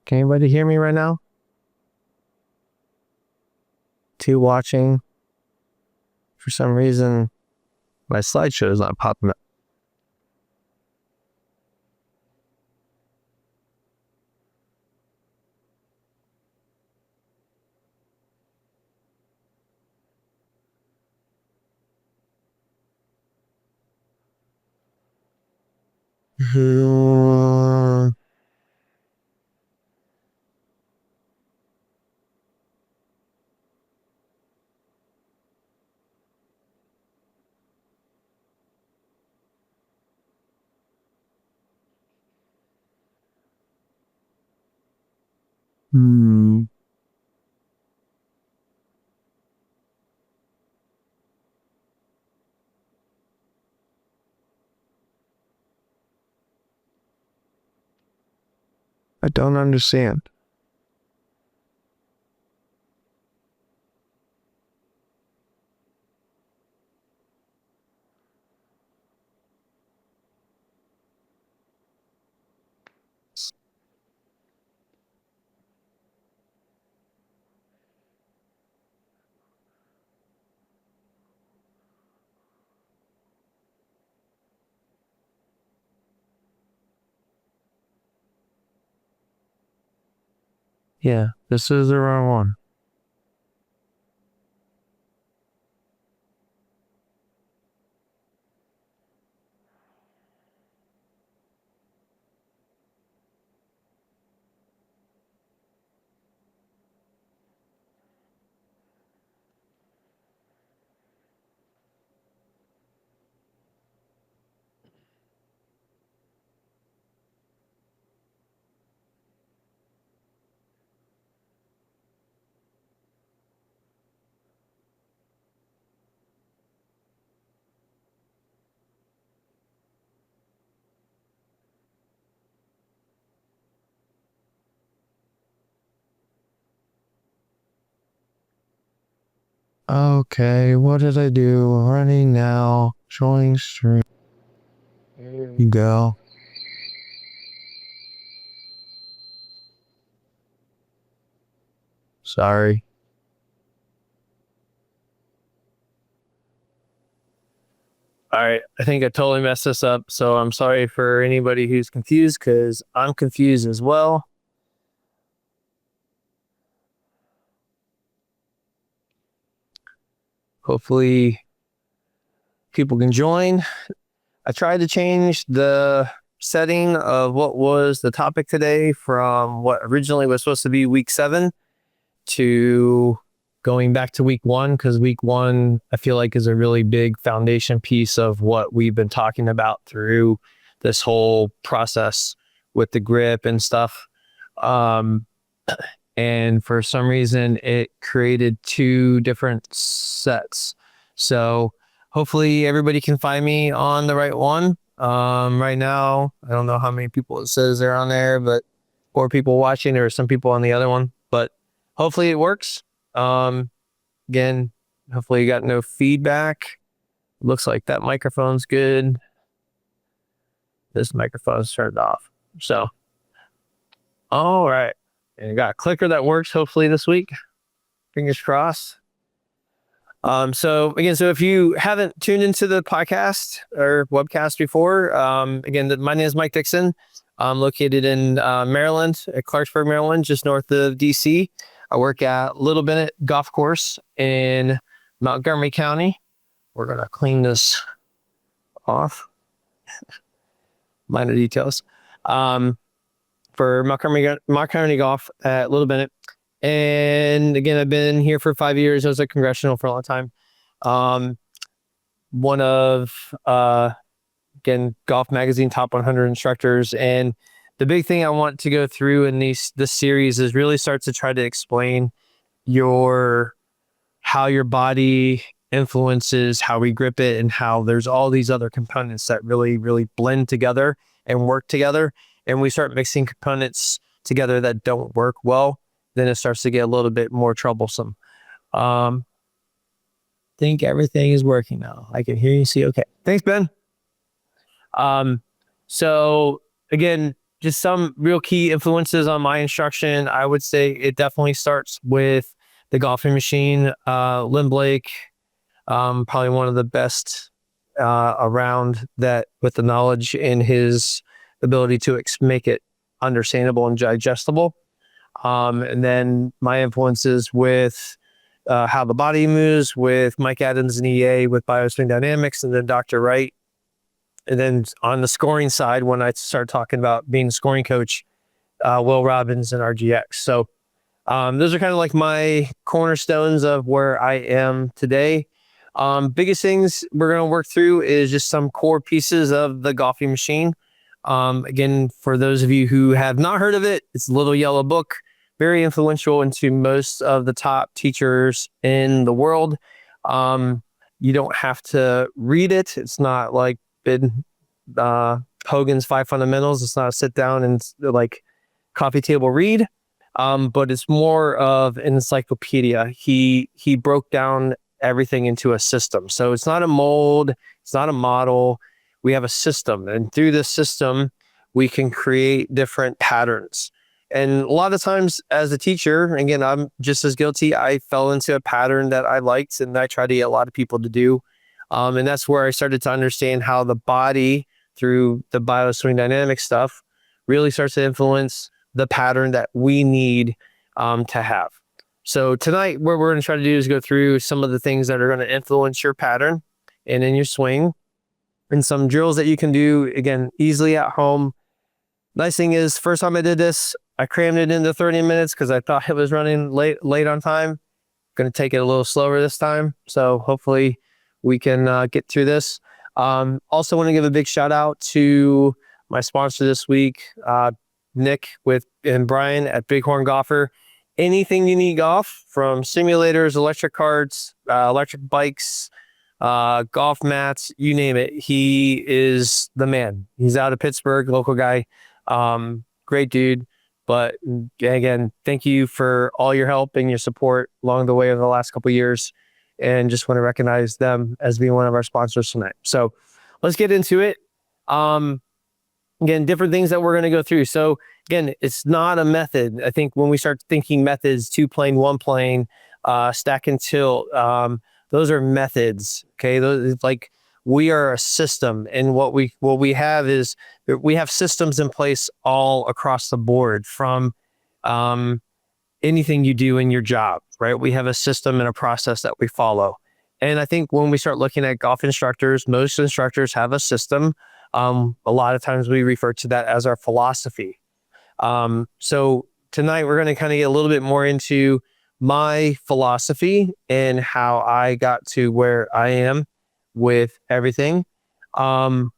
Can anybody hear me right now? 2 watching. For some reason, my slideshow is not popping up. I don't understand. Yeah, this is the wrong one. Okay, what did I do? Running now. Joining stream. There you go. Sorry. All right, I think I totally messed this up, so I'm sorry for anybody who's confused because I'm confused as well. Hopefully people can join. I tried to change the setting of what was the topic today from what originally was supposed to be week 7 to going back to week 1, because week 1 I feel like is a really big foundation piece of what we've been talking about through this whole process with the grip and stuff. And for some reason it created 2 different sets. So hopefully everybody can find me on the right one. Right now, I don't know how many people it says they're on there, but 4 people watching or some people on the other one, but hopefully it works. Again, hopefully you got no feedback. Looks like that microphone's good. This microphone's turned off. So, all right. And I got a clicker that works hopefully this week. Fingers crossed. So if you haven't tuned into the podcast or webcast before, again, my name is Mike Dixon. I'm located in Maryland, at Clarksburg, Maryland, just north of DC. I work at Little Bennett Golf Course in Montgomery County. We're going to clean this off. Minor details. For Montgomery Golf at Little Bennett. And again, I've been here for 5 years. I was a congressional for a long time. One of, again, Golf Magazine top 100 instructors. And the big thing I want to go through in this series is really start to try to explain how your body influences how we grip it, and how there's all these other components that really, really blend together and work together. And we start mixing components together that don't work well, then it starts to get a little bit more troublesome. Think everything is working now. I can hear you, see. Okay. Thanks, Ben. So again, just some real key influences on my instruction. I would say it definitely starts with the golfing machine. Lynn Blake, probably one of the best around that with the knowledge and his ability to make it understandable and digestible. And then my influences with how the body moves with Mike Adams and EA with BioSwing Dynamics, and then Dr. Wright. And then on the scoring side, when I started talking about being a scoring coach, Will Robbins and RGX. So those are kind of like my cornerstones of where I am today. Biggest things we're going to work through is just some core pieces of the golfing machine. Again, for those of you who have not heard of it, it's a little yellow book, very influential into most of the top teachers in the world. You don't have to read it. It's not like Hogan's 5 Fundamentals. It's not a sit down and like coffee table read. But it's more of an encyclopedia. He broke down everything into a system. So it's not a mold, it's not a model. We have a system, and through this system, we can create different patterns. And a lot of times as a teacher, again, I'm just as guilty. I fell into a pattern that I liked and I try to get a lot of people to do. And that's where I started to understand how the body through the BioSwing Dynamics stuff really starts to influence the pattern that we need to have. So tonight, what we're going to try to do is go through some of the things that are going to influence your pattern and in your swing, and some drills that you can do, again, easily at home. Nice thing is, first time I did this, I crammed it into 30 minutes because I thought it was running late on time. Going to take it a little slower this time. So hopefully we can get through this. Also want to give a big shout out to my sponsor this week, Nick and Brian at Bighorn Golfer. Anything you need golf, from simulators, electric carts, electric bikes, golf mats, you name it. He is the man. He's out of Pittsburgh, local guy. Great dude. But again, thank you for all your help and your support along the way over the last couple of years. And just want to recognize them as being one of our sponsors tonight. So let's get into it. Again, different things that we're going to go through. So again, it's not a method. I think when we start thinking methods, 2 plane, 1 plane, stack and tilt, those are methods. Okay. Those, like, we are a system. And what we have is we have systems in place all across the board, from anything you do in your job, right? We have a system and a process that we follow. And I think when we start looking at golf instructors, most instructors have a system. A lot of times we refer to that as our philosophy. So tonight we're going to kind of get a little bit more into my philosophy and how I got to where I am with everything. Again,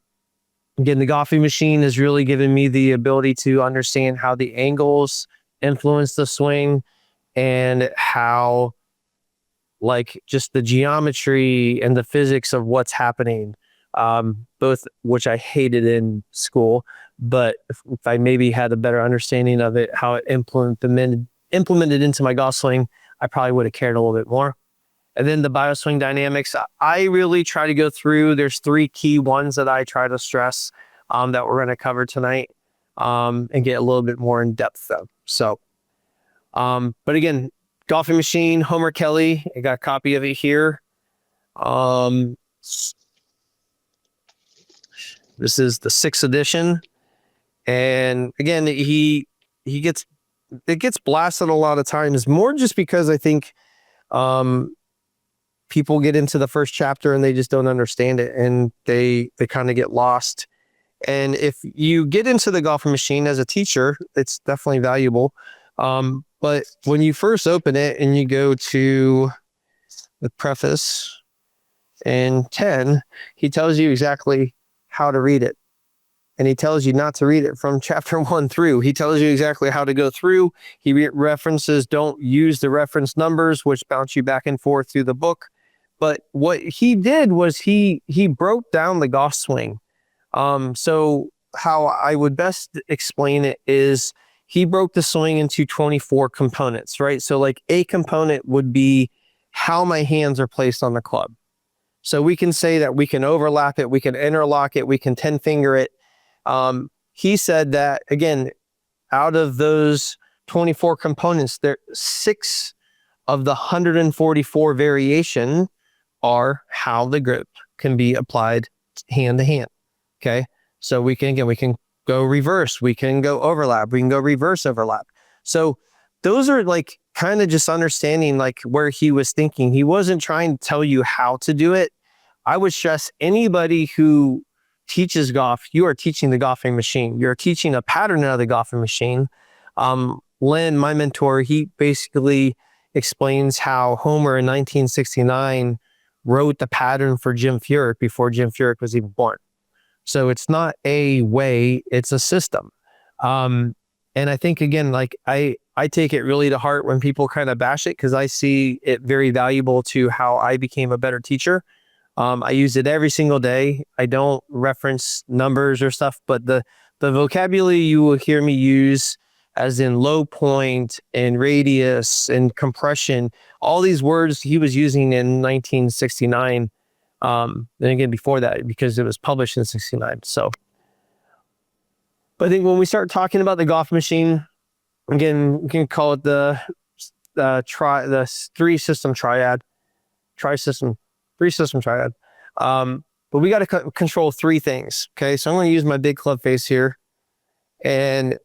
the golfing machine has really given me the ability to understand how the angles influence the swing and how, like, just the geometry and the physics of what's happening, both which I hated in school, but if I maybe had a better understanding of it, how it implemented into my golf swing, I probably would have cared a little bit more. And then the BioSwing Dynamics, I really try to go through. There's 3 key ones that I try to stress that we're going to cover tonight and get a little bit more in depth of. So, but again, golfing machine, Homer Kelly, I got a copy of it here. This is the 6th edition. And again, it gets blasted a lot of times, more just because I think people get into the first chapter and they just don't understand it, and they kind of get lost. And if you get into the golfing machine as a teacher, it's definitely valuable. But when you first open it and you go to the preface in 10, he tells you exactly how to read it. And he tells you not to read it from chapter 1 through. He tells you exactly how to go through. He references, don't use the reference numbers, which bounce you back and forth through the book. But what he did was he broke down the golf swing. So how I would best explain it is he broke the swing into 24 components, right? So like a component would be how my hands are placed on the club. So we can say that we can overlap it, we can interlock it, we can 10-finger it. he said that, again, out of those 24 components, there 6 of the 144 variation are how the grip can be applied hand to hand. Okay. So we can go reverse, we can go overlap, we can go reverse overlap. So those are like kind of just understanding like where he was thinking. He wasn't trying to tell you how to do it. I would stress anybody who teaches golf, you are teaching the golfing machine. You're teaching a pattern of the golfing machine. Len, my mentor, he basically explains how Homer in 1969 wrote the pattern for Jim Furyk before Jim Furyk was even born. So it's not a way, it's a system. And I think, again, like I take it really to heart when people kind of bash it, because I see it very valuable to how I became a better teacher. I use it every single day. I don't reference numbers or stuff, but the vocabulary you will hear me use, as in low point and radius and compression, all these words he was using in 1969. And again, before that, because it was published in 69. So, but I think when we start talking about the golf machine, again, we can call it the three-system triad. But we got to control 3 things. Okay, so I'm going to use my big club face here, and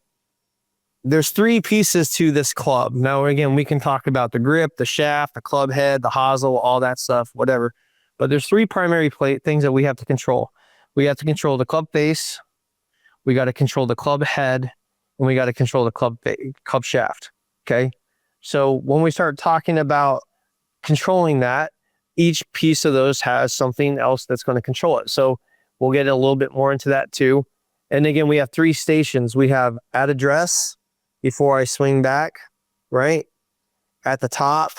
there's 3 pieces to this club. Now, again, we can talk about the grip, the shaft, the club head, the hosel, all that stuff, whatever. But there's 3 primary things that we have to control. We have to control the club face, we got to control the club head, and we got to control the club shaft. Okay, so when we start talking about controlling that, each piece of those has something else that's going to control it. So we'll get a little bit more into that too. And again, we have 3 stations. We have at address, before I swing back, right? At the top,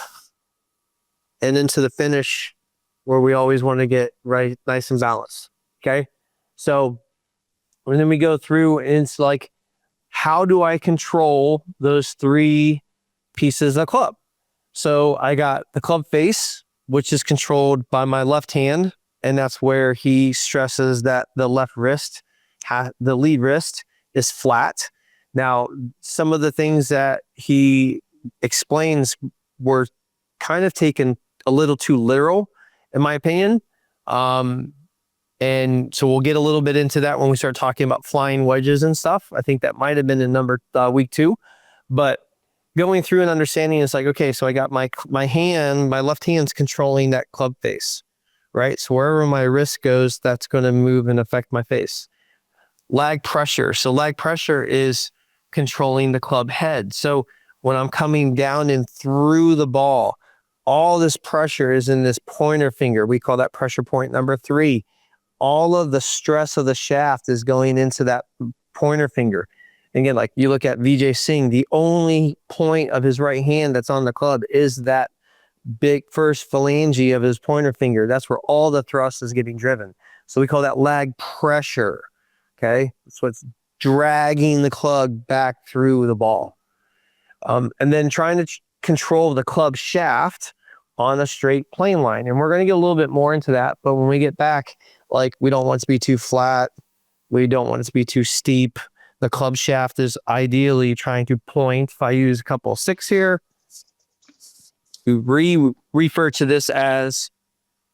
and into the finish, where we always want to get right, nice and balanced. Okay. So, and then we go through, and it's like, how do I control those 3 pieces of club? So I got the club face, which is controlled by my left hand. And that's where he stresses that the left wrist, the lead wrist, is flat. Now, some of the things that he explains were kind of taken a little too literal, in my opinion. And so we'll get a little bit into that when we start talking about flying wedges and stuff. I think that might have been in week 2. But going through and understanding, it's like, okay, so I got my left hand's controlling that club face, right? So wherever my wrist goes, that's going to move and affect my face. Lag pressure. So lag pressure is controlling the club head. So when I'm coming down and through the ball, all this pressure is in this pointer finger. We call that pressure point number 3. All of the stress of the shaft is going into that pointer finger. Again, like you look at Vijay Singh, the only point of his right hand that's on the club is that big first phalange of his pointer finger. That's where all the thrust is getting driven. So we call that lag pressure. Okay. So it's dragging the club back through the ball. And then trying to control the club shaft on a straight plane line. And we're going to get a little bit more into that. But when we get back, like, we don't want it to be too flat. We don't want it to be too steep. The club shaft is ideally trying to point. If I use a couple of 6 here, we refer to this as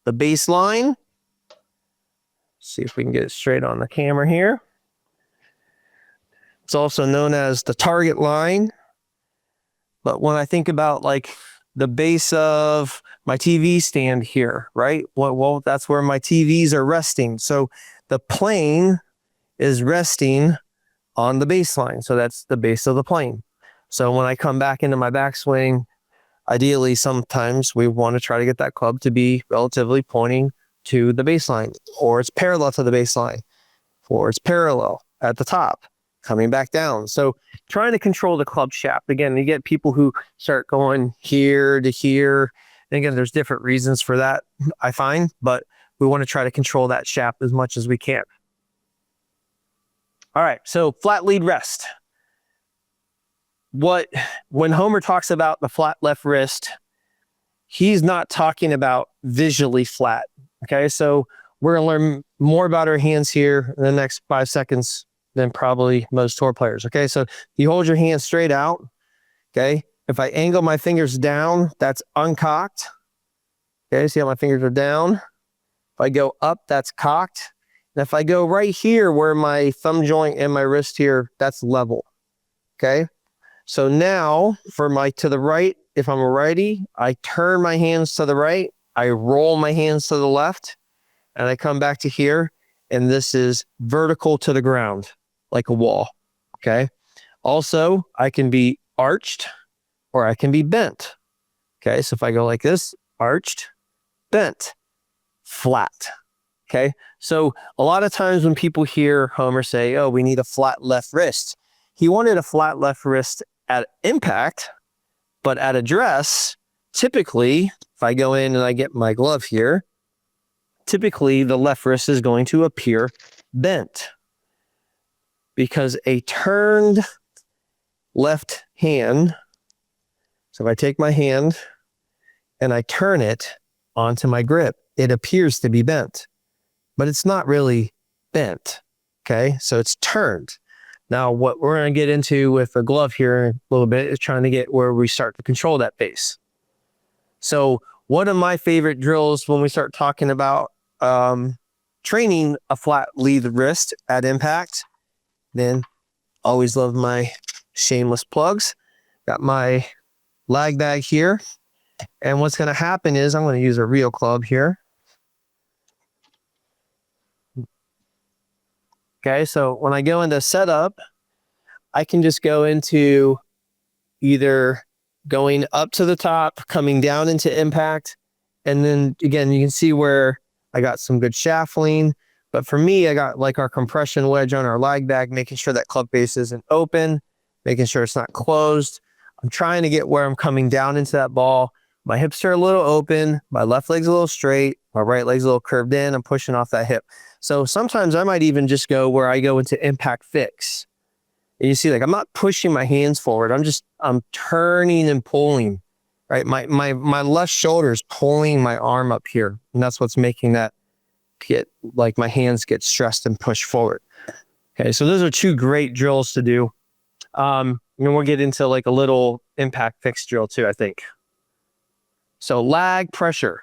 the baseline. See if we can get it straight on the camera here. It's also known as the target line. But when I think about like the base of my TV stand here, right? Well, that's where my TVs are resting. So the plane is resting on the baseline. So that's the base of the plane. So when I come back into my backswing, ideally, sometimes we want to try to get that club to be relatively pointing to the baseline, or it's parallel to the baseline, or it's parallel at the top, coming back down. So trying to control the club shaft. Again, you get people who start going here to here. And again, there's different reasons for that, I find, but we want to try to control that shaft as much as we can. All right, so flat lead rest. When Homer talks about the flat left wrist, he's not talking about visually flat. Okay, so we're going to learn more about our hands here in the next 5 seconds. than probably most tour players. Okay, so you hold your hand straight out. Okay, if I angle my fingers down, that's uncocked. Okay, see how my fingers are down? If I go up, that's cocked. And if I go right here where my thumb joint and my wrist here, that's level. Okay, so now for my to the right, if I'm a righty, I turn my hands to the right, I roll my hands to the left, and I come back to here, and this is vertical to the ground, like a wall. Okay, also I can be arched or I can be bent. Okay, so if I go like this, arched, bent, flat. Okay, so a lot of times when people hear Homer say, oh, we need a flat left wrist, he wanted a flat left wrist at impact, but at address, typically, if I go in and I get my glove here, typically the left wrist is going to appear bent because a turned left hand, so if I take my hand and I turn it onto my grip, it appears to be bent, but it's not really bent. Okay, so it's turned. Now, what we're going to get into with a glove here in a little bit is trying to get where we start to control that base. So one of my favorite drills when we start talking about training a flat lead wrist at impact, then always love my shameless plugs. Got my lag bag here. And what's going to happen is I'm going to use a real club here. Okay, so when I go into setup, I can just go into either going up to the top, coming down into impact, and then again, you can see where I got some good shaft lean. But for me, I got like our compression wedge on our lag bag, making sure that club base isn't open, making sure it's not closed. I'm trying to get where I'm coming down into that ball. My hips are a little open, my left leg's a little straight, my right leg's a little curved in, I'm pushing off that hip. So sometimes I might even just go where I go into impact fix. And you see, like, I'm not pushing my hands forward, I'm turning and pulling, right? My left shoulder is pulling my arm up here, and that's what's making that get, like, my hands get stressed and pushed forward. Okay, so those are two great drills to do. And we'll get into like a little impact fix drill too, I think. So lag pressure.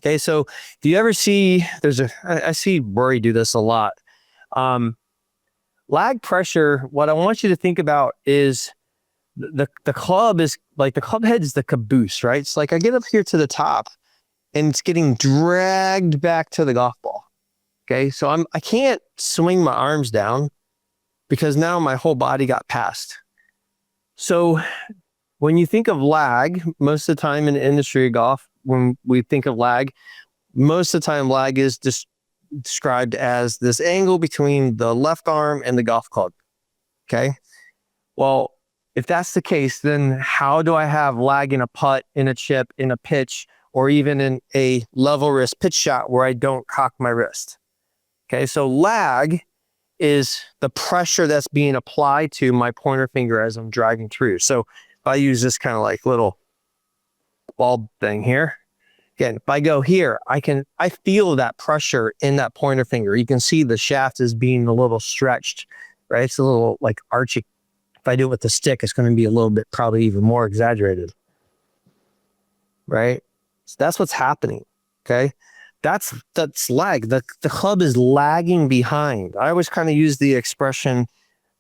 Okay, so if you ever see, I see Rory do this a lot. Lag pressure, what I want you to think about is the club is like, the club head is the caboose, right? It's like I get up here to the top and it's getting dragged back to the golf ball. Okay, so I can't swing my arms down because now my whole body got passed. So when you think of lag, most of the time in the industry of golf, when we think of lag, most of the time lag is described as this angle between the left arm and the golf club. Okay. Well, if that's the case, then how do I have lag in a putt, in a chip, in a pitch, or even in a level wrist pitch shot where I don't cock my wrist? Okay. So lag is the pressure that's being applied to my pointer finger as I'm driving through. So if I use this kind of like little bulb thing here, again, if I go here, I feel that pressure in that pointer finger. You can see the shaft is being a little stretched, right? It's a little like archy. If I do it with the stick, it's going to be a little bit, probably even more exaggerated, right? So that's what's happening. Okay. That's lag. The club is lagging behind. I always kind of use the expression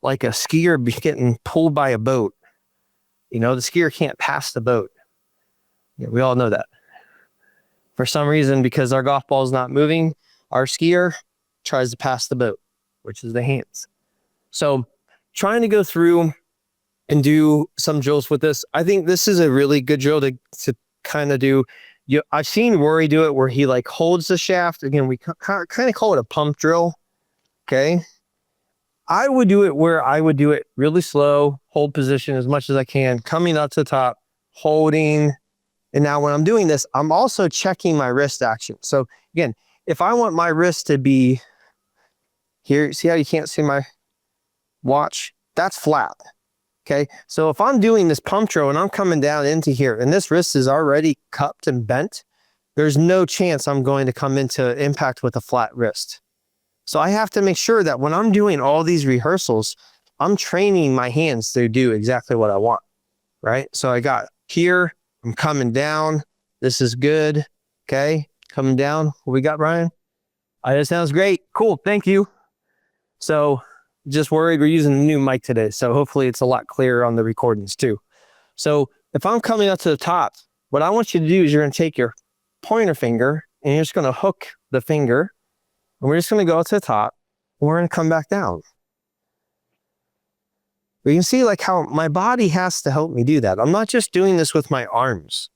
like a skier getting pulled by a boat. You know, the skier can't pass the boat. Yeah, we all know that. For some reason, because our golf ball is not moving, our skier tries to pass the boat, which is the hands. So trying to go through and do some drills with this, I think this is a really good drill to kind of do. I've seen Rory do it where he like holds the shaft. Again, we kind of call it a pump drill. Okay. I would do it where I would do it really slow, hold position as much as I can, coming up to the top, holding. And now when I'm doing this, I'm also checking my wrist action. So again, if I want my wrist to be here, see how you can't see my watch? That's flat. Okay, so if I'm doing this pump drill and I'm coming down into here and this wrist is already cupped and bent, there's no chance I'm going to come into impact with a flat wrist. So I have to make sure that when I'm doing all these rehearsals, I'm training my hands to do exactly what I want, right? So I got here, I'm coming down. This is good. Okay, coming down. What we got, Brian? That sounds great. Cool, thank you. So just worried we're using a new mic today. So hopefully it's a lot clearer on the recordings too. So if I'm coming up to the top, what I want you to do is you're going to take your pointer finger and you're just going to hook the finger. And we're just going to go to the top. And we're going to come back down. But you can see like how my body has to help me do that. I'm not just doing this with my arms,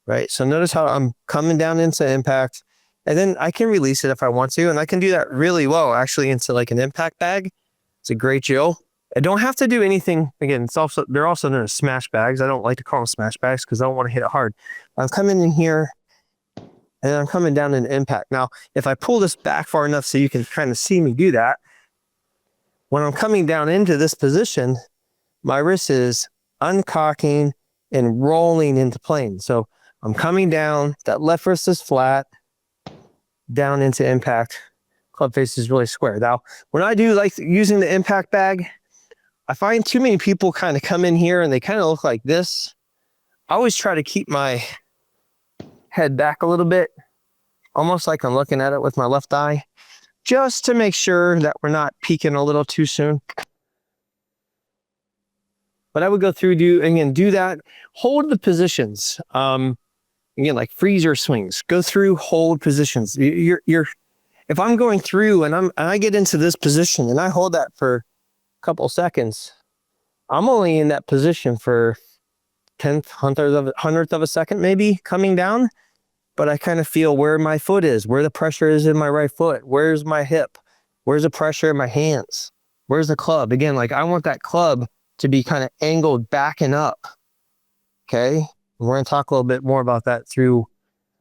right? So notice how I'm coming down into impact. And then I can release it if I want to. And I can do that really well, actually, into like an impact bag. It's a great drill. I don't have to do anything. Again, they're also known as smash bags. I don't like to call them smash bags because I don't want to hit it hard. I'm coming in here and I'm coming down in impact. Now, if I pull this back far enough so you can kind of see me do that, when I'm coming down into this position, my wrist is uncocking and rolling into plane. So I'm coming down, that left wrist is flat, down into impact. Club face is really square. Now, when I do like using the impact bag, I find too many people kind of come in here and they kind of look like this. I always try to keep my head back a little bit, almost like I'm looking at it with my left eye, just to make sure that we're not peeking a little too soon. But I would go through, do that, hold the positions. Again, like freezer swings, go through, hold positions. If I'm going through and I get into this position and I hold that for couple seconds, I'm only in that position for 100th of a second, maybe coming down, but I kind of feel where my foot is, where the pressure is in my right foot, where's my hip, where's the pressure in my hands, where's the club? Again, like I want that club to be kind of angled back and up. Okay, we're going to talk a little bit more about that through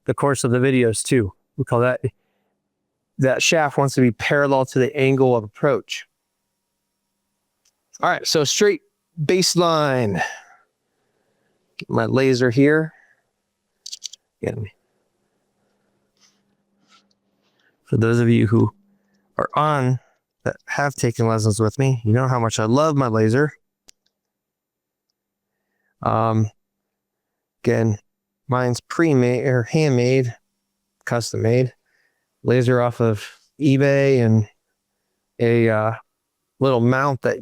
the course of the videos too. We call that shaft wants to be parallel to the angle of approach. All right, so straight baseline. Get my laser here. Again, for those of you who are on that have taken lessons with me, you know how much I love my laser. Again, mine's pre-made or handmade, custom made. Laser off of eBay and a little mount that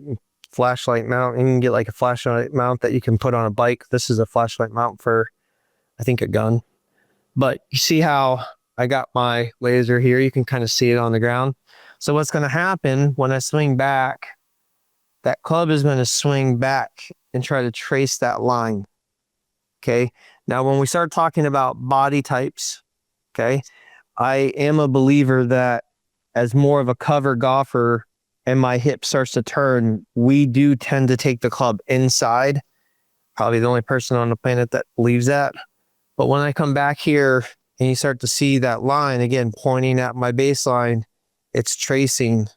flashlight mount. You can get like a flashlight mount that you can put on a bike. This is a flashlight mount for, I think, a gun. But you see how I got my laser here? You can kind of see it on the ground. So what's going to happen when I swing back, that club is going to swing back and try to trace that line. Okay. Now, when we start talking about body types, okay, I am a believer that as more of a cover golfer and my hip starts to turn, we do tend to take the club inside. Probably the only person on the planet that believes that. But when I come back here and you start to see that line, again, pointing at my baseline, it's tracing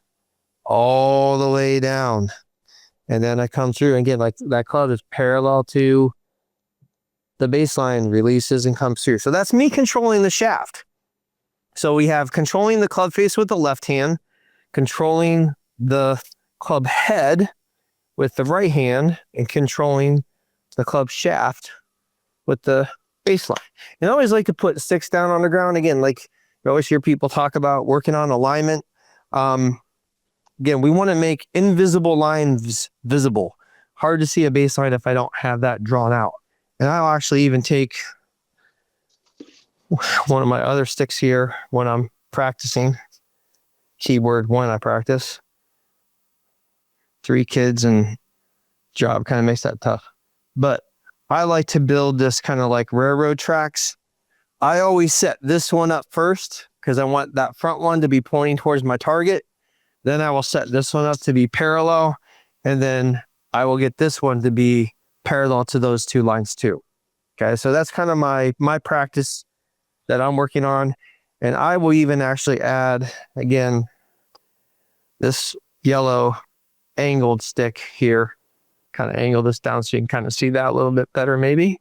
all the way down. And then I come through, and again, like that club is parallel to the baseline, releases and comes through. So that's me controlling the shaft. So we have controlling the club face with the left hand, controlling the club head with the right hand, and controlling the club shaft with the baseline. And I always like to put sticks down on the ground. Again, like you always hear people talk about working on alignment. Again, we want to make invisible lines visible. Hard to see a baseline if I don't have that drawn out. And I'll actually even take one of my other sticks here when I'm practicing. Keyword when I practice. 3 kids and job kind of makes that tough. But I like to build this kind of like railroad tracks. I always set this one up first because I want that front one to be pointing towards my target. Then I will set this one up to be parallel. And then I will get this one to be parallel to those 2 lines too. Okay, so that's kind of my practice that I'm working on. And I will even actually add, again, this yellow angled stick here. Kind of angle this down so you can kind of see that a little bit better maybe.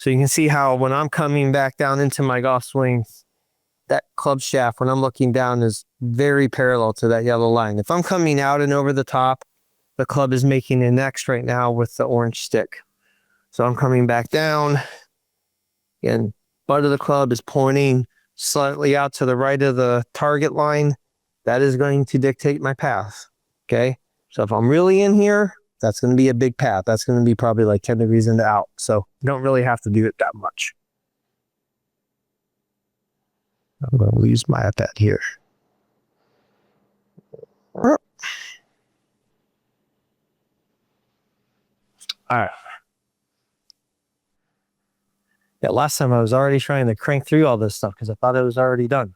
So you can see how when I'm coming back down into my golf swing, that club shaft, when I'm looking down, is very parallel to that yellow line. If I'm coming out and over the top, the club is making an X right now with the orange stick. So I'm coming back down, and butt of the club is pointing slightly out to the right of the target line. That is going to dictate my path. Okay. So if I'm really in here, that's going to be a big path. That's going to be probably like 10 degrees into out. So you don't really have to do it that much. I'm going to lose my iPad here. All right. Yeah, last time I was already trying to crank through all this stuff because I thought it was already done.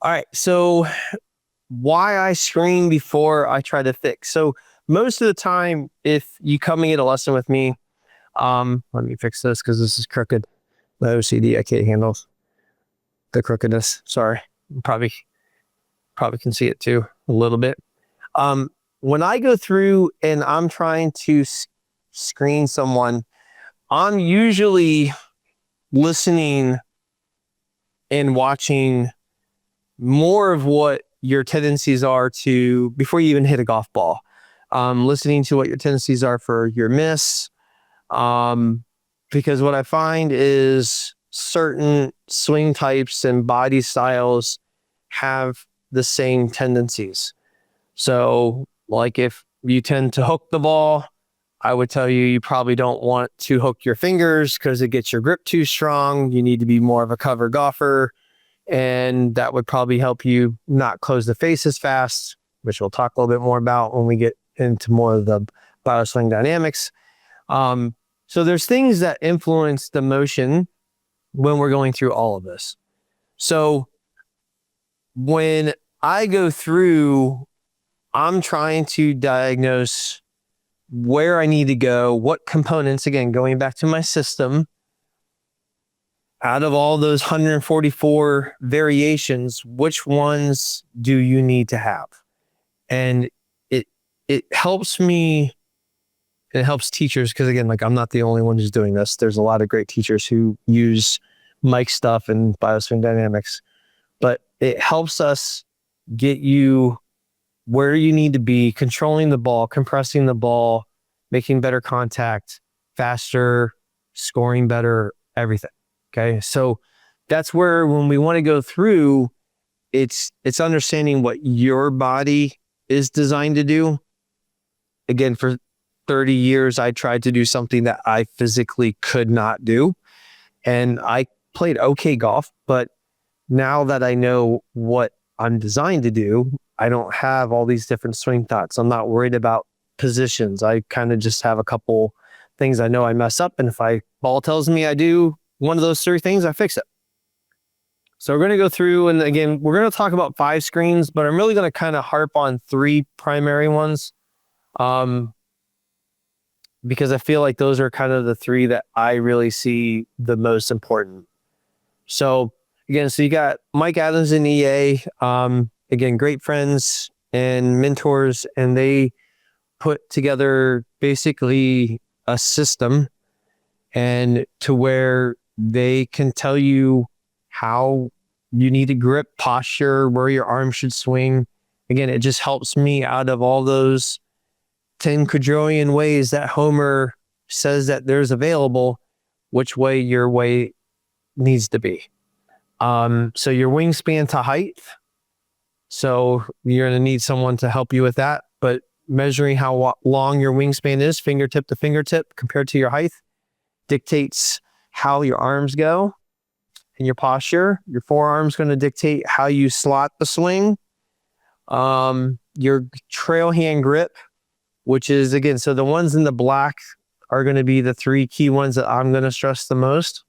All right. So why I screen before I try to fix. So most of the time, if you come and get a lesson with me, let me fix this because this is crooked. My OCD, I can't handle the crookedness. Sorry. Probably can see it too a little bit. When I go through and I'm trying to screen someone, I'm usually listening and watching more of what your tendencies are to, before you even hit a golf ball, listening to what your tendencies are for your miss. Because what I find is certain swing types and body styles have the same tendencies. So like if you tend to hook the ball, I would tell you, you probably don't want to hook your fingers because it gets your grip too strong. You need to be more of a cover golfer. And that would probably help you not close the face as fast, which we'll talk a little bit more about when we get into more of the BioSwing Dynamics. So there's things that influence the motion when we're going through all of this. So when I go through, I'm trying to diagnose where I need to go, what components, again, going back to my system, out of all those 144 variations, which ones do you need to have? And it helps me, and it helps teachers, because again, like I'm not the only one who's doing this. There's a lot of great teachers who use mic stuff and BioSwing Dynamics, but it helps us get you where you need to be, controlling the ball, compressing the ball, making better contact, faster, scoring better, everything. Okay. So that's where, when we want to go through, it's understanding what your body is designed to do. Again, for 30 years, I tried to do something that I physically could not do. And I played okay golf, but now that I know what I'm designed to do, I don't have all these different swing thoughts. I'm not worried about positions. I kind of just have a couple things I know I mess up. And if ball tells me I do one of those three things, I fix it. So we're going to go through, and again, we're going to talk about 5 screens, but I'm really going to kind of harp on 3 primary ones. Because I feel like those are kind of the 3 that I really see the most important. So again, so you got Mike Adams and EA, again, great friends and mentors, and they put together basically a system, and to where they can tell you how you need to grip, posture, where your arm should swing. Again, it just helps me out of all those 10 quadrillion ways that Homer says that there's available, which way your way needs to be. So your wingspan to height. So you're going to need someone to help you with that, but measuring how long your wingspan is, fingertip to fingertip compared to your height, dictates how your arms go and your posture. Your forearm's going to dictate how you slot the swing. Your trail hand grip, which is, again, so the ones in the black are going to be the 3 key ones that I'm going to stress the most.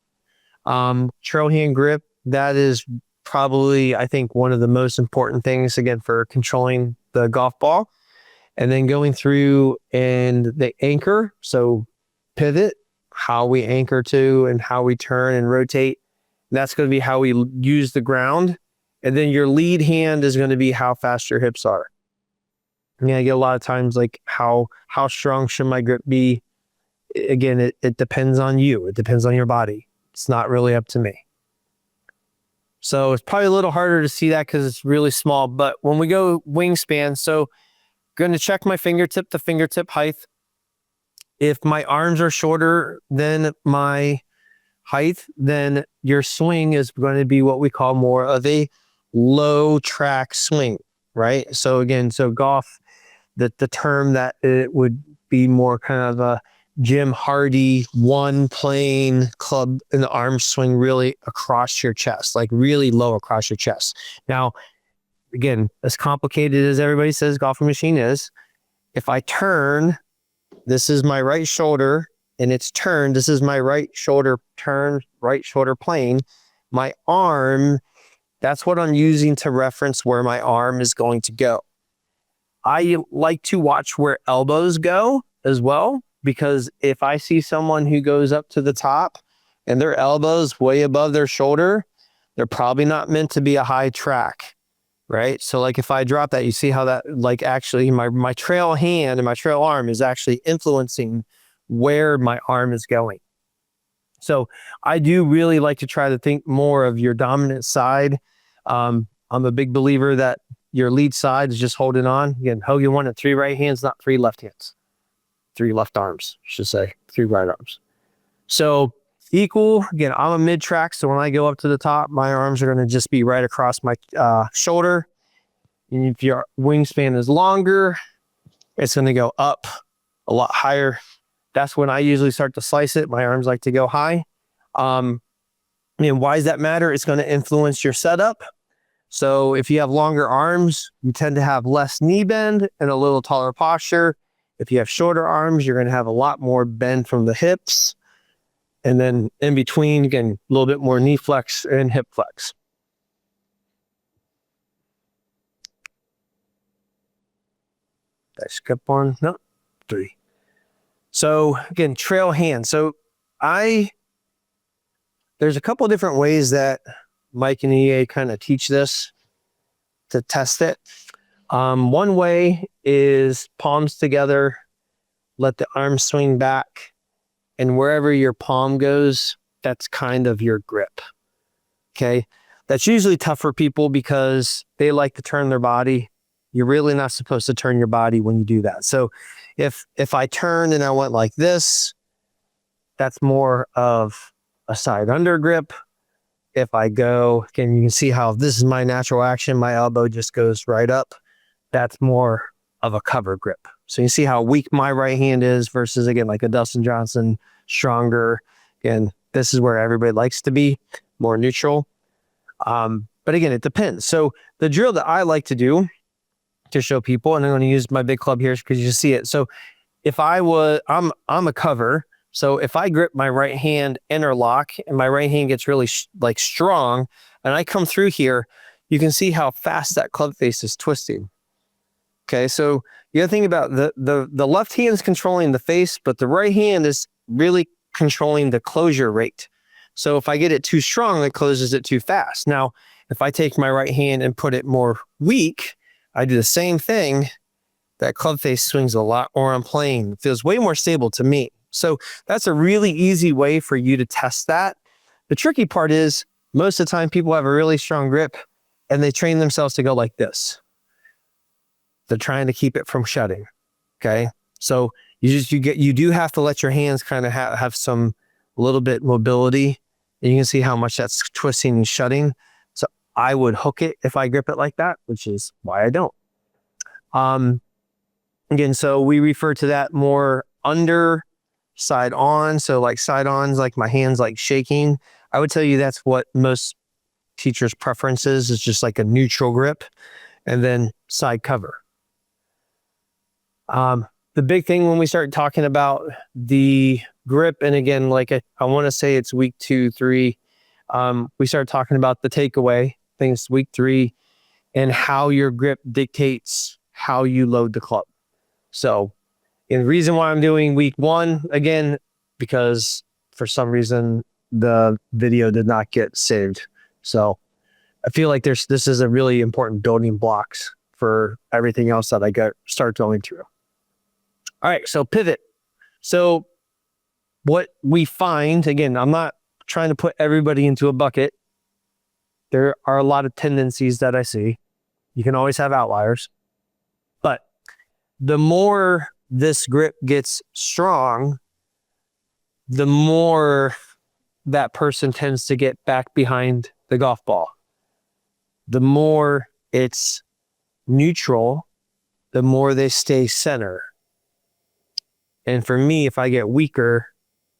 Trail hand grip, that is probably, I think, one of the most important things, again, for controlling the golf ball. And then going through and the anchor, so pivot, how we anchor to and how we turn and rotate. That's going to be how we use the ground. And then your lead hand is going to be how fast your hips are. I mean, I get a lot of times like how strong should my grip be? again, it depends on you. It depends on your body. It's not really up to me. So it's probably a little harder to see that because it's really small. But when we go wingspan, so going to check my fingertip to fingertip height. If my arms are shorter than my height, then your swing is going to be what we call more of a low track swing, right? So again, so golf, the term that it would be more kind of a Jim Hardy one plane club and the arm swing really across your chest, like really low across your chest. Now, again, as complicated as everybody says golfing machine is, if I turn, this is my right shoulder and it's turned, this is my right shoulder turn, right shoulder plane, my arm, that's what I'm using to reference where my arm is going to go. I like to watch where elbows go as well, because if I see someone who goes up to the top and their elbows way above their shoulder, they're probably not meant to be a high track, right? So like if I drop that, you see how that like actually my trail hand and my trail arm is actually influencing where my arm is going. So I do really like to try to think more of your dominant side. I'm a big believer that your lead side is just holding on. Again, Hogan wanted 3 right hands, not 3 left hands. 3 left arms, I should say, 3 right arms. So equal, again, I'm a mid-track, so when I go up to the top, my arms are going to just be right across my shoulder. And if your wingspan is longer, it's going to go up a lot higher. That's when I usually start to slice it. My arms like to go high. And why does that matter? It's going to influence your setup. So if you have longer arms, you tend to have less knee bend and a little taller posture. If you have shorter arms, you're going to have a lot more bend from the hips. And then in between, again, a little bit more knee flex and hip flex. Did I skip one? No, 3. So again, trail hand. So there's a couple of different ways that Mike and EA kind of teach this to test it. One way is palms together, let the arm swing back, and wherever your palm goes, that's kind of your grip. Okay. That's usually tough for people because they like to turn their body. You're really not supposed to turn your body when you do that. So if I turned and I went like this, that's more of a side under grip. If I go, again, you can see how this is my natural action. My elbow just goes right up. That's more of a cover grip. So you see how weak my right hand is versus, again, like a Dustin Johnson, stronger. Again, this is where everybody likes to be, more neutral. But again, it depends. So the drill that I like to do to show people, and I'm going to use my big club here because you see it. So if I'm a cover. So if I grip my right hand interlock and my right hand gets really like strong and I come through here, you can see how fast that club face is twisting. Okay, so you got to think about the left hand is controlling the face, but the right hand is really controlling the closure rate. So if I get it too strong, it closes it too fast. Now, if I take my right hand and put it more weak, I do the same thing. That club face swings a lot more on plane. It feels way more stable to me. So that's a really easy way for you to test that. The tricky part is most of the time people have a really strong grip and they train themselves to go like this. They're trying to keep it from shutting. Okay. So you do have to let your hands kind of have some little bit mobility, and you can see how much that's twisting and shutting. So I would hook it if I grip it like that, which is why I don't. Again, so we refer to that more under side on. So like side ons, like my hands like shaking. I would tell you that's what most teachers' preference is just like a neutral grip, and then side cover. The big thing when we start talking about the grip, and again, like I want to say it's week 2, 3, we start talking about the takeaway things week 3 and how your grip dictates how you load the club. So, and the reason why I'm doing week 1 again, because for some reason the video did not get saved. So I feel like this is a really important building blocks for everything else that I start going through. All right, so pivot. So what we find, again, I'm not trying to put everybody into a bucket. There are a lot of tendencies that I see. You can always have outliers. But the more this grip gets strong, the more that person tends to get back behind the golf ball. The more it's neutral, the more they stay center. And for me, if I get weaker,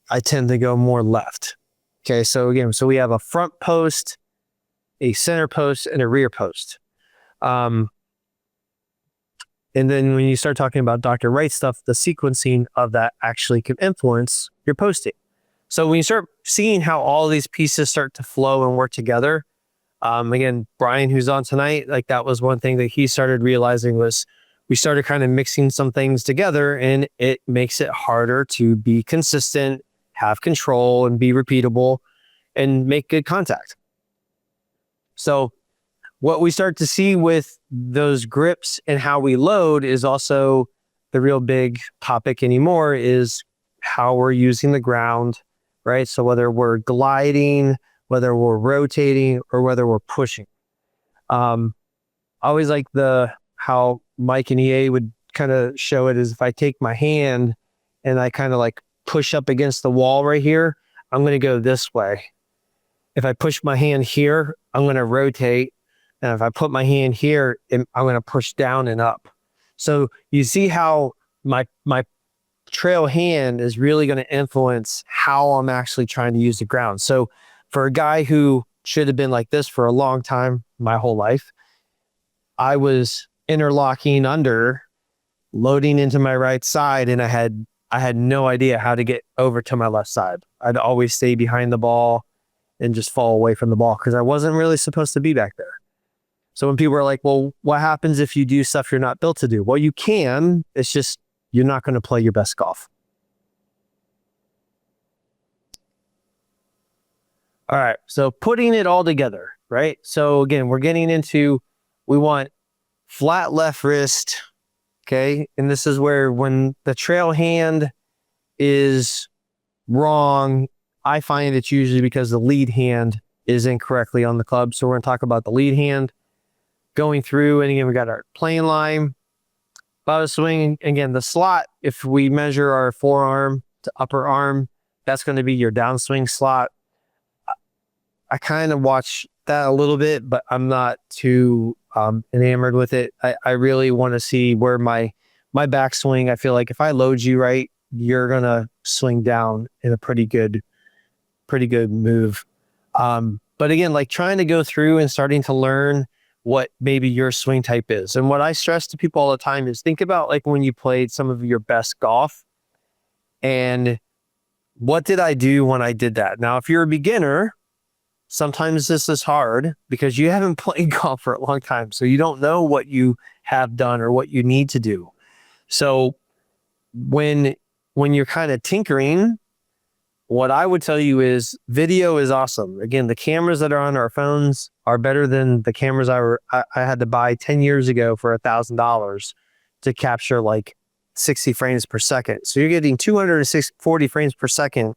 I tend to go more left. Okay, so again, so we have a front post, a center post, and a rear post. And then when you start talking about Dr. Wright stuff, the sequencing of that actually can influence your posting. So when you start seeing how all these pieces start to flow and work together, again, Brian, who's on tonight, like that was one thing that he started realizing was we started kind of mixing some things together, and it makes it harder to be consistent, have control, and be repeatable and make good contact. So what we start to see with those grips and how we load is also the real big topic anymore is how we're using the ground, right? So whether we're gliding, whether we're rotating, or whether we're pushing. I always like how Mike and EA would kind of show it is if I take my hand and I kind of like push up against the wall right here, I'm going to go this way. If I push my hand here, I'm going to rotate. And if I put my hand here, I'm going to push down and up. So you see how my trail hand is really going to influence how I'm actually trying to use the ground. So for a guy who should have been like this for a long time, my whole life, I was interlocking under, loading into my right side, and I had no idea how to get over to my left side. I'd always stay behind the ball and just fall away from the ball because I wasn't really supposed to be back there. So when people are like, well, what happens if you do stuff you're not built to do? Well, you can. It's just you're not going to play your best golf. All right. So putting it all together, right? So again, we're getting into, we want flat left wrist. Okay. And this is where when the trail hand is wrong, I find it's usually because the lead hand is incorrectly on the club. So we're going to talk about the lead hand going through. And again, we got our plane line, BioSwing. Again, the slot, if we measure our forearm to upper arm, that's going to be your downswing slot. I kind of watch that a little bit, but I'm not too enamored with it. I really want to see where my backswing, I feel like if I load you right, you're going to swing down in a pretty good move. But again, like trying to go through and starting to learn what maybe your swing type is. And what I stress to people all the time is think about like when you played some of your best golf and what did I do when I did that? Now, if you're a beginner, sometimes this is hard because you haven't played golf for a long time. So you don't know what you have done or what you need to do. So when you're kind of tinkering, what I would tell you is video is awesome. Again, the cameras that are on our phones are better than the cameras I had to buy 10 years ago for $1,000 to capture like 60 frames per second. So you're getting 240 frames per second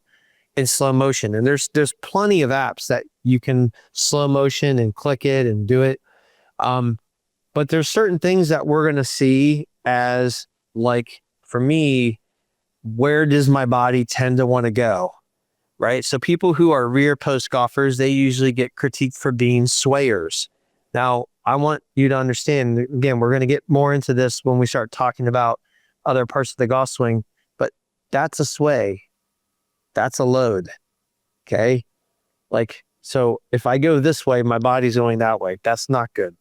in slow motion. And there's plenty of apps that you can slow motion and click it and do it. But there's certain things that we're going to see as like, for me, where does my body tend to want to go? Right? So people who are rear post golfers, they usually get critiqued for being swayers. Now, I want you to understand, again, we're going to get more into this when we start talking about other parts of the golf swing, but that's a sway. That's a load. Okay. Like, so if I go this way, my body's going that way. That's not good.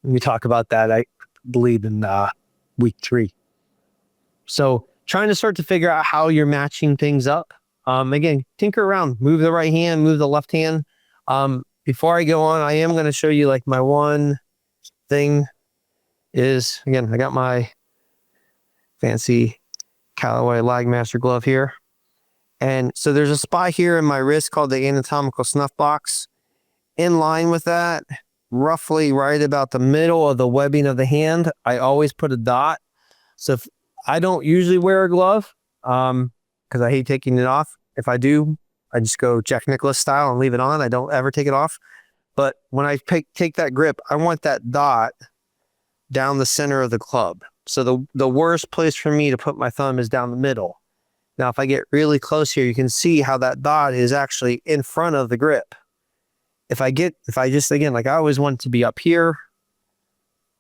We talk about that, I believe, in week 3. So trying to start to figure out how you're matching things up. Again, tinker around, move the right hand, move the left hand. Before I go on, I am going to show you like my one thing is, again, I got my fancy Callaway Lagmaster glove here. And so there's a spot here in my wrist called the anatomical snuff box. In line with that, roughly right about the middle of the webbing of the hand, I always put a dot. So if I don't usually wear a glove, because because I hate taking it off. If I do, I just go Jack Nicklaus style and leave it on. I don't ever take it off. But when I take that grip, I want that dot down the center of the club. So the worst place for me to put my thumb is down the middle. Now, if I get really close here, you can see how that dot is actually in front of the grip. If I just, again, like I always want it to be up here,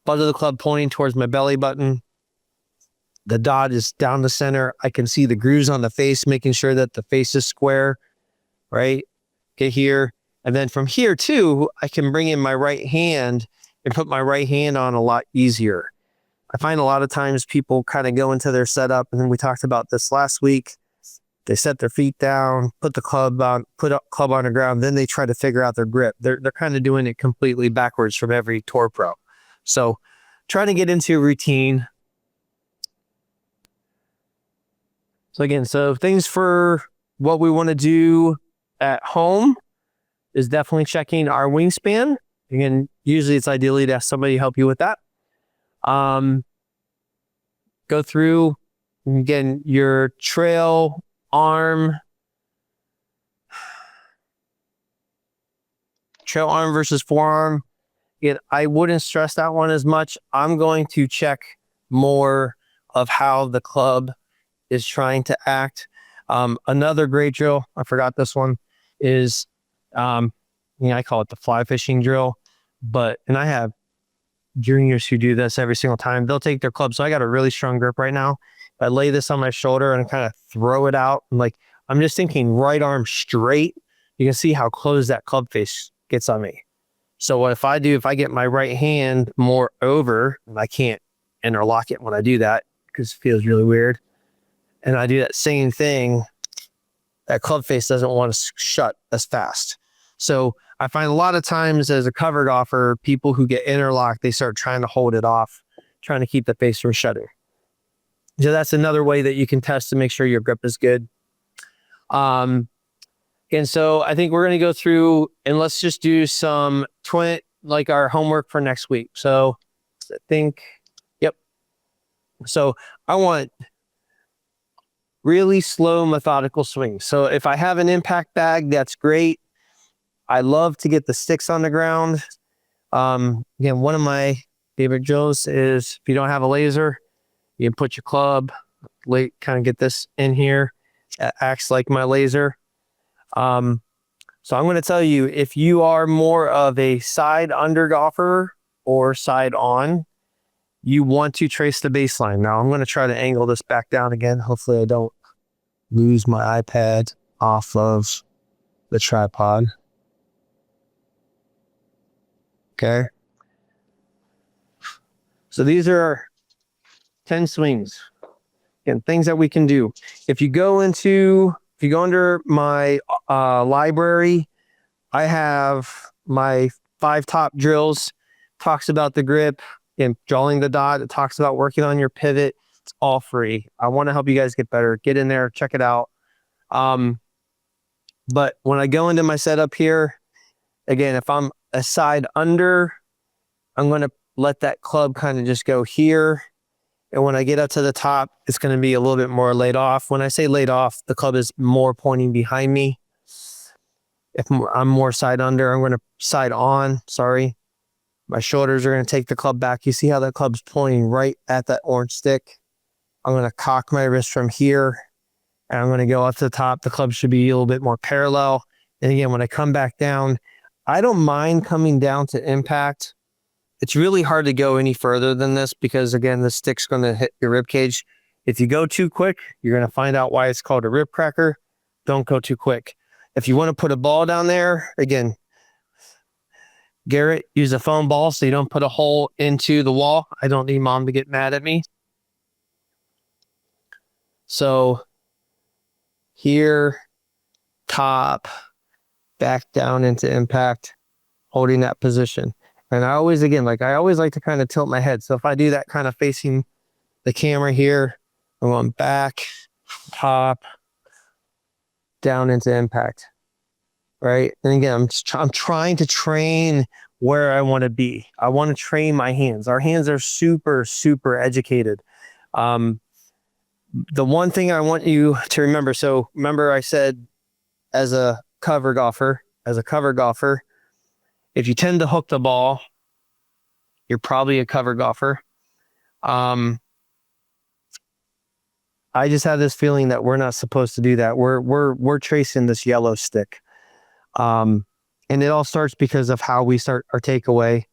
butt of the club pointing towards my belly button. The dot is down the center. I can see the grooves on the face, making sure that the face is square, right? Get here. And then from here too, I can bring in my right hand and put my right hand on a lot easier. I find a lot of times people kind of go into their setup, and we talked about this last week. They set their feet down, put the club on, club on the ground, then they try to figure out their grip. They're kind of doing it completely backwards from every tour pro. So trying to get into a routine. So again, so things for what we want to do at home is definitely checking our wingspan. Again, usually it's ideally to have somebody help you with that. Go through, again, your trail arm versus forearm. Again, I wouldn't stress that one as much. I'm going to check more of how the club is trying to act. Another great drill, I forgot this one, is, I call it the fly fishing drill, and I have juniors who do this every single time. They'll take their club. So I got a really strong grip right now. I lay this on my shoulder and kind of throw it out. And like, I'm just thinking right arm straight. You can see how close that club face gets on me. So what if I get my right hand more over, and I can't interlock it when I do that because it feels really weird. And I do that same thing, that club face doesn't want to shut as fast. So I find a lot of times as a cover golfer, people who get interlocked, they start trying to hold it off, trying to keep the face from shutting. So that's another way that you can test to make sure your grip is good. And so I think we're going to go through and let's just do some like our homework for next week. So I think, yep. So I want really slow, methodical swings. So if I have an impact bag, that's great. I love to get the sticks on the ground. Again, one of my favorite drills is if you don't have a laser, you can put your club, kind of get this in here. It acts like my laser. So I'm going to tell you, if you are more of a side under golfer or side on, you want to trace the baseline. Now I'm going to try to angle this back down again. Hopefully I don't lose my iPad off of the tripod. Okay. So these are 10 swings and things that we can do. If you go under my library, I have my 5 top drills, talks about the grip and drawing the dot. It talks about working on your pivot. It's all free. I want to help you guys get better. Get in there, check it out. But when I go into my setup here, again, if I'm a side under, I'm going to let that club kind of just go here. And when I get up to the top, it's going to be a little bit more laid off. When I say laid off, the club is more pointing behind me. If I'm more side under, I'm going to side on, sorry. My shoulders are going to take the club back. You see how that club's pointing right at that orange stick? I'm going to cock my wrist from here, and I'm going to go up to the top. The club should be a little bit more parallel. And again, when I come back down, I don't mind coming down to impact. It's really hard to go any further than this because, again, the stick's going to hit your rib cage. If you go too quick, you're going to find out why it's called a rib cracker. Don't go too quick. If you want to put a ball down there, again, Garrett, use a foam ball so you don't put a hole into the wall. I don't need mom to get mad at me. So here, top, back down into impact, holding that position. And I always like to kind of tilt my head. So if I do that kind of facing the camera here, I'm going back, top, down into impact, right? And again, I'm trying to train where I want to be. I want to train my hands. Our hands are super, super educated. The one thing I want you to remember, so remember I said as a cover golfer, if you tend to hook the ball, you're probably a cover golfer. I just have this feeling that we're not supposed to do that. We're tracing this yellow stick. And it all starts because of how we start our takeaway.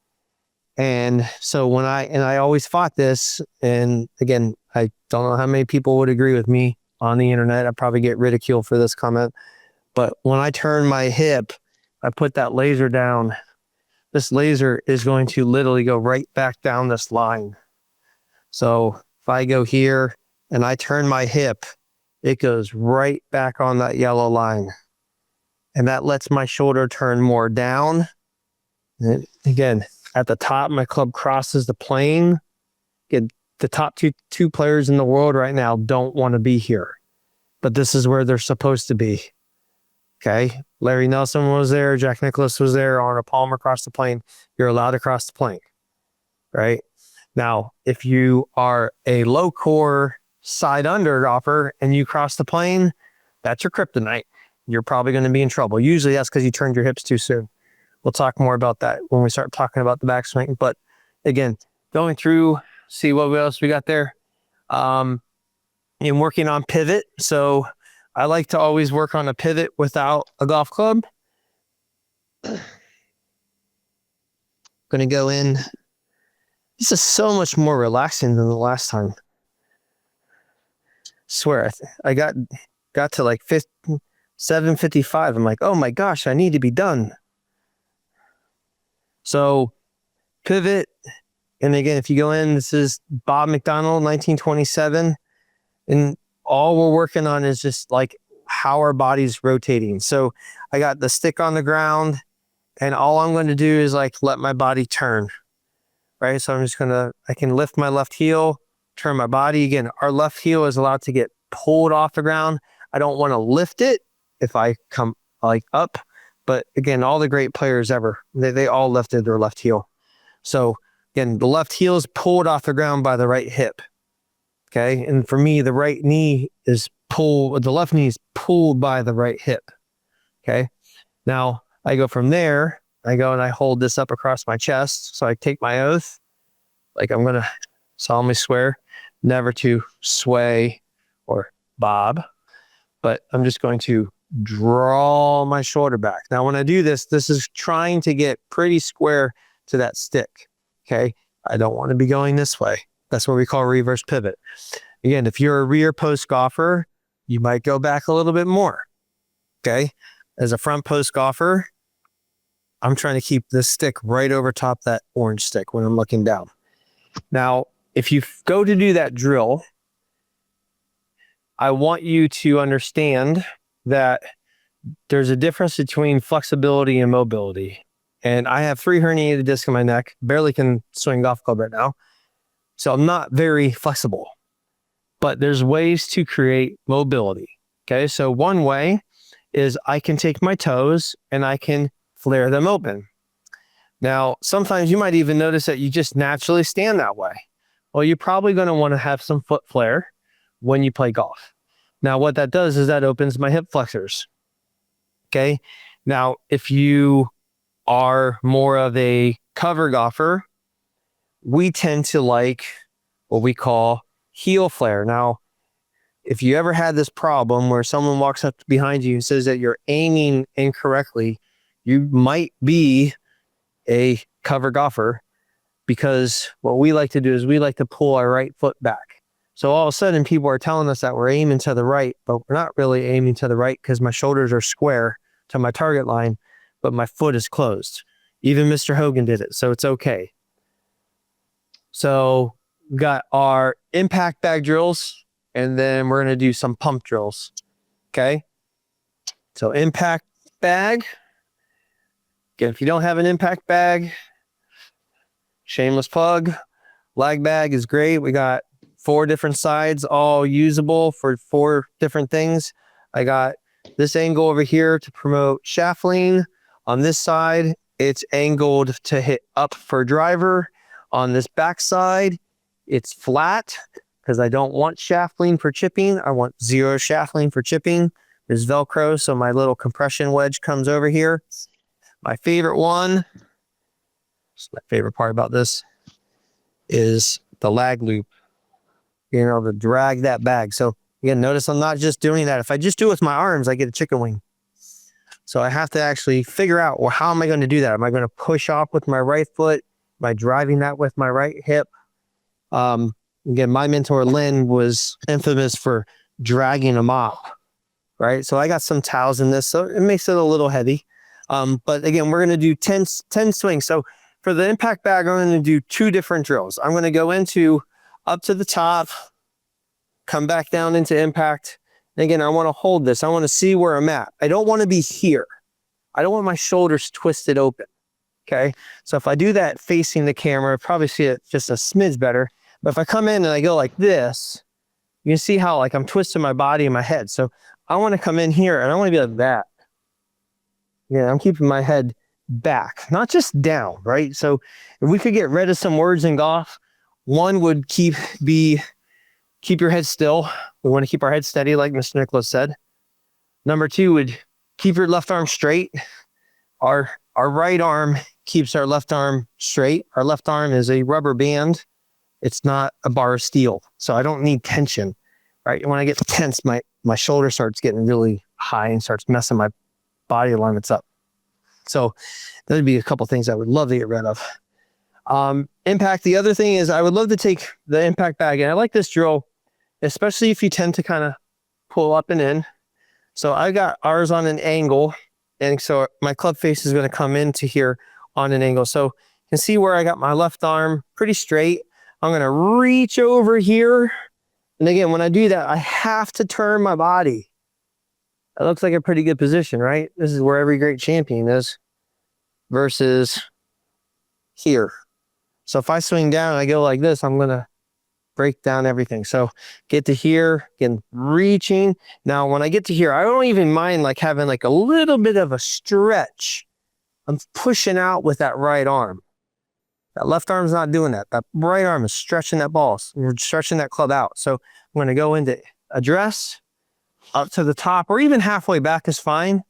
And so I always fought this, and again, I don't know how many people would agree with me on the internet. I'd probably get ridiculed for this comment. But when I turn my hip, I put that laser down. This laser is going to literally go right back down this line. So if I go here and I turn my hip, it goes right back on that yellow line. And that lets my shoulder turn more down. And again, at the top, my club crosses the plane. Again, the top two players in the world right now don't want to be here. But this is where they're supposed to be. Okay? Larry Nelson was there. Jack Nicklaus was there. Arnold Palmer crossed the plane. You're allowed to cross the plane. Right? Now, if you are a low core side under golfer and you cross the plane, that's your kryptonite. You're probably going to be in trouble. Usually that's because you turned your hips too soon. We'll talk more about that when we start talking about the backswing. But again, going through, see what else we got there. And working on pivot. So I like to always work on a pivot without a golf club. Going to go in. This is so much more relaxing than the last time. Swear, I got to like 7:55. I'm like, oh my gosh, I need to be done. So pivot, and again, if you go in, this is Bob McDonald, 1927, and all we're working on is just like how our body's rotating. So I got the stick on the ground, and all I'm going to do is like let my body turn, right? So I can lift my left heel, turn my body. Again, our left heel is allowed to get pulled off the ground. I don't want to lift it if I come like up. But again, all the great players ever, they all lifted their left heel. So again, the left heel is pulled off the ground by the right hip. Okay. And for me, the right knee is the left knee is pulled by the right hip. Okay. Now I go from there, I go and I hold this up across my chest. So I take my oath, like I'm going to solemnly swear never to sway or bob, but I'm just going to draw my shoulder back. Now, when I do this, this is trying to get pretty square to that stick. Okay. I don't want to be going this way. That's what we call reverse pivot. Again, if you're a rear post golfer, you might go back a little bit more. Okay. As a front post golfer, I'm trying to keep this stick right over top that orange stick when I'm looking down. Now, if you go to do that drill, I want you to understand that there's a difference between flexibility and mobility. And I have 3 herniated discs in my neck, barely can swing golf club right now. So I'm not very flexible, but there's ways to create mobility. Okay. So one way is I can take my toes and I can flare them open. Now, sometimes you might even notice that you just naturally stand that way. Well, you're probably going to want to have some foot flare when you play golf. Now, what that does is that opens my hip flexors. Okay. Now, if you are more of a cover golfer, we tend to like what we call heel flare. Now, if you ever had this problem where someone walks up behind you and says that you're aiming incorrectly, you might be a cover golfer, because what we like to do is we like to pull our right foot back. So all of a sudden people are telling us that we're aiming to the right, but we're not really aiming to the right because my shoulders are square to my target line, but my foot is closed. Even Mr. Hogan did it, so it's okay. So we got our impact bag drills, and then we're going to do some pump drills. Okay. So impact bag. Again, if you don't have an impact bag, shameless plug, lag bag is great. We got 4 different sides, all usable for 4 different things. I got this angle over here to promote shaft lean. On this side, it's angled to hit up for driver. On this back side, it's flat because I don't want shaft lean for chipping. I want zero shaft lean for chipping. There's Velcro, so my little compression wedge comes over here. My favorite one, my favorite part about this is the lag loop. You know, to drag that bag. So again, notice I'm not just doing that. If I just do it with my arms, I get a chicken wing. So I have to actually figure out, well, how am I going to do that? Am I going to push off with my right foot? Am I driving that with my right hip? Again, my mentor, Lynn, was infamous for dragging a mop, right? So I got some towels in this, so it makes it a little heavy. But again, we're going to do 10 swings. So for the impact bag, I'm going to do 2 different drills. I'm going to go into up to the top, come back down into impact. And again, I want to hold this. I want to see where I'm at. I don't want to be here. I don't want my shoulders twisted open. Okay. So if I do that facing the camera, probably see it just a smidge better. But if I come in and I go like this, you can see how like I'm twisting my body and my head. So I want to come in here and I want to be like that. Yeah, I'm keeping my head back, not just down, right? So if we could get rid of some words in golf, one would keep your head still. We want to keep our head steady, like Mr. Nicholas said. Number 2 would keep your left arm straight. Our right arm keeps our left arm straight. Our left arm is a rubber band. It's not a bar of steel. So I don't need tension, right? When I get tense, my shoulder starts getting really high and starts messing my body alignments up. So that would be a couple things I would love to get rid of. Impact. The other thing is I would love to take the impact bag, and I like this drill, especially if you tend to kind of pull up and in. So I got ours on an angle, and so my club face is going to come into here on an angle. So you can see where I got my left arm pretty straight. I'm going to reach over here. And again, when I do that, I have to turn my body. That looks like a pretty good position, right? This is where every great champion is versus here. So if I swing down and I go like this, I'm going to break down everything. So get to here, again, reaching. Now, when I get to here, I don't even mind like having like a little bit of a stretch. I'm pushing out with that right arm. That left arm's not doing that. That right arm is stretching that ball. We're stretching that club out. So I'm going to go into address, up to the top, or even halfway back is fine.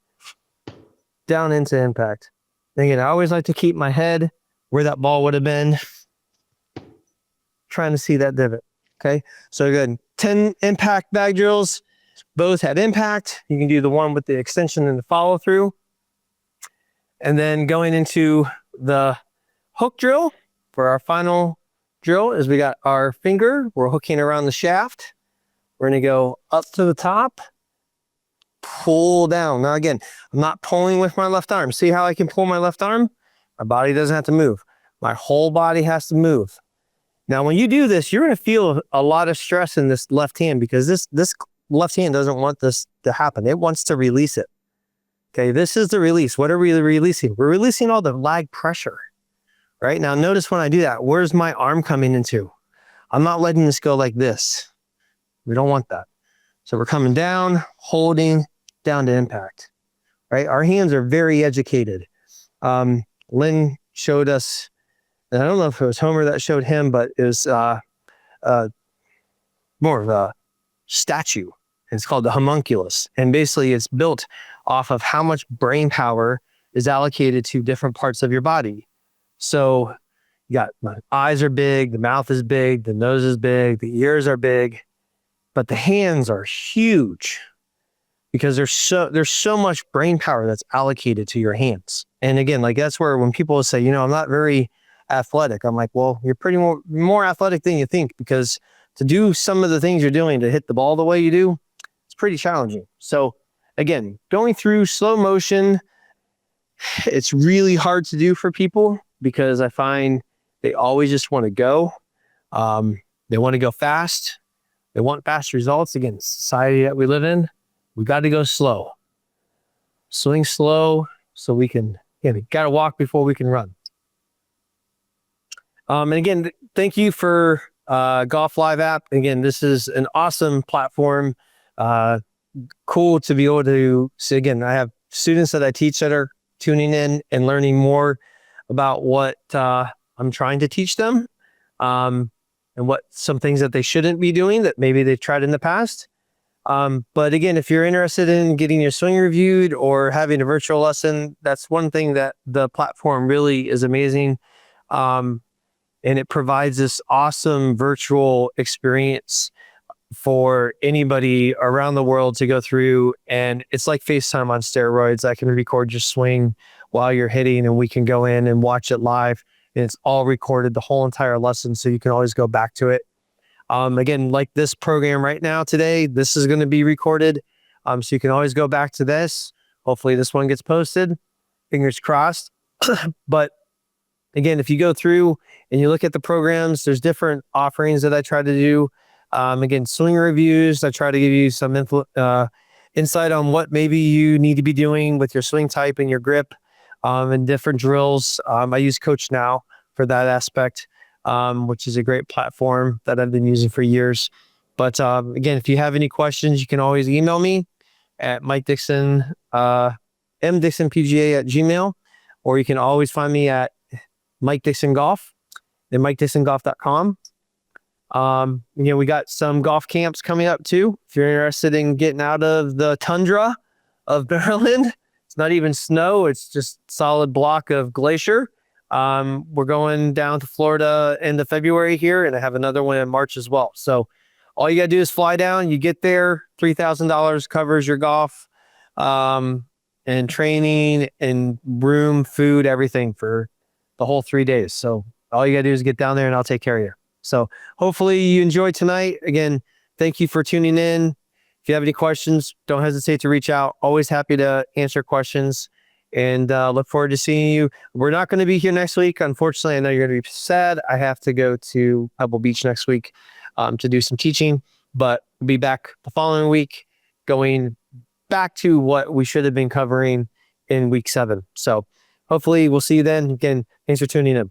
Down into impact. And again, I always like to keep my head where that ball would have been. Trying to see that divot. Okay, so good. 10 impact bag drills. Both had impact. You can do the one with the extension and the follow through. And then going into the hook drill for our final drill is we got our finger. We're hooking around the shaft. We're going to go up to the top, pull down. Now again, I'm not pulling with my left arm. See how I can pull my left arm? My body doesn't have to move. My whole body has to move. Now, when you do this, you're going to feel a lot of stress in this left hand because this left hand doesn't want this to happen. It wants to release it. Okay, this is the release. What are we releasing? We're releasing all the lag pressure, right? Now, notice when I do that, where's my arm coming into? I'm not letting this go like this. We don't want that. So we're coming down, holding, down to impact, right? Our hands are very educated. Lynn showed us, and I don't know if it was Homer that showed him, but it was more of a statue. It's called the homunculus. And basically it's built off of how much brain power is allocated to different parts of your body. So you got my eyes are big, the mouth is big, the nose is big, the ears are big, but the hands are huge because there's so much brain power that's allocated to your hands. And again, like that's where when people say, you know, I'm not very athletic, I'm like, well, you're pretty more athletic than you think, because to do some of the things you're doing to hit the ball the way you do, it's pretty challenging. So again, going through slow motion, it's really hard to do for people because I find they always just want to go. They want to go fast. They want fast results. Again, the society that we live in, we got to go slow. Swing slow so we can, got to walk before we can run. And again, thank you for Golf Live app. Again, this is an awesome platform. Cool to be able to see. Again, I have students that I teach that are tuning in and learning more about what I'm trying to teach them. And and what some things that they shouldn't be doing that maybe they've tried in the past. But again, if you're interested in getting your swing reviewed or having a virtual lesson, that's one thing that the platform really is amazing. Um, and it provides this awesome virtual experience for anybody around the world to go through. And it's like FaceTime on steroids. I can record your swing while you're hitting, and we can go in and watch it live. And it's all recorded, the whole entire lesson. So you can always go back to it. Again, like this program right now today, this is going to be recorded. So you can always go back to this. Hopefully this one gets posted. Fingers crossed. But again, if you go through and you look at the programs, there's different offerings that I try to do. Again, swing reviews. I try to give you some insight on what maybe you need to be doing with your swing type and your grip, and different drills. I use Coach Now for that aspect, which is a great platform that I've been using for years. But again, if you have any questions, you can always email me at Mike Dixon, mdixonpga@gmail.com, or you can always find me at Mike Dixon Golf and MikeDixonGolf.com. We got some golf camps coming up too. If you're interested in getting out of the tundra of Maryland, it's not even snow, it's just solid block of glacier. We're going down to Florida end of February here, and I have another one in March as well. So all you got to do is fly down. You get there, $3,000 covers your golf, and training and room, food, everything for the whole 3 days. So all you got to do is get down there and I'll take care of you. So hopefully you enjoyed tonight. Again, thank you for tuning in. If you have any questions, don't hesitate to reach out. Always happy to answer questions, and look forward to seeing you. We're not going to be here next week. Unfortunately, I know you're going to be sad. I have to go to Pebble Beach next week to do some teaching, but we'll be back the following week, going back to what we should have been covering in week 7. So hopefully we'll see you then. Again, thanks for tuning in.